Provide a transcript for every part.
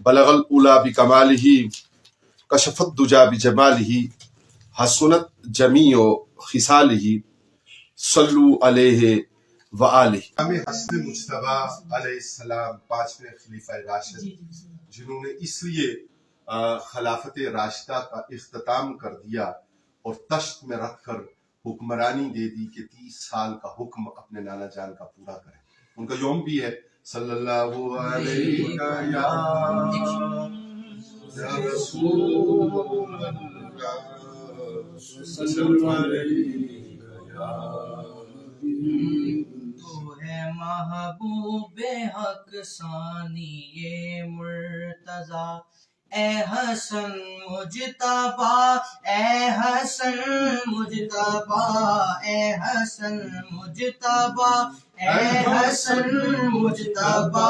بلغ الأولى بكماله كشف الدجى بجماله حسنت جميع خصاله صلوا علیہ وآلہ۔ امام حسن مجتبیٰ علیہ السلام پانچویں خلیفہ راشد، جنہوں نے اس لیے خلافت راشدہ کا اختتام کر دیا اور تشت میں رکھ کر حکمرانی دے دی کہ 30 سال کا حکم اپنے نانا جان کا پورا کریں۔ ان کا یوم بھی ہے صلی اللہ علیہ یا رسول اللہ صلی اللہ علیہ تو ہے محبوب حق ثانی مرتضی، اے حسن مجتبی، اے حسن مجتبی، اے حسن مجتبی، اے حسن مجتبی،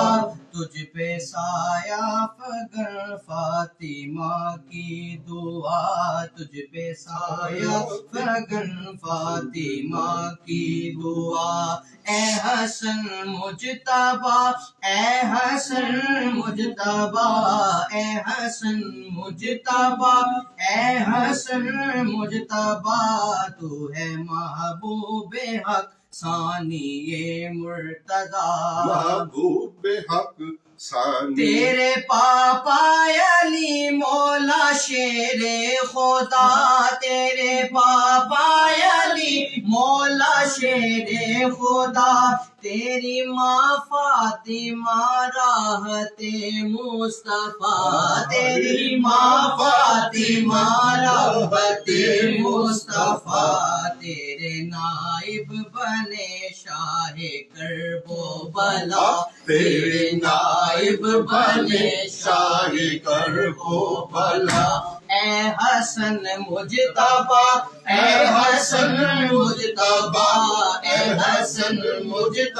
تجھ پہ سایہ فگن فاطمہ کی دعا، تجھ پہ سایہ فگن فاطمہ کی دعا، اے حسن مجتبی، اے حسن مجتبی، اے حسن مجتبی، اے حسن مجتبی، تو ہے محبوب حق ثانی مرتضی، محبوب حق ثانی۔ تیرے پاپا علی مولا شیر خدا، تیرے پاپا علی مولا شیر خدا، تیری ماں فاطمہ راحت مصطفیٰ، تیری ماں فاطمہ راحت مصطفیٰ، تیرے نائب بنے شاہ کرب و بلا، تیرے نائب بنے شاہ کرب و بلا، اے حسن مجتبی، اے حسن مجتبی، اے حسن مجتبی،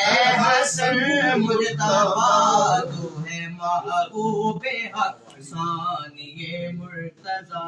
اے حسن مجتبی، تو ہے محبوب حق ثانی مرتضی۔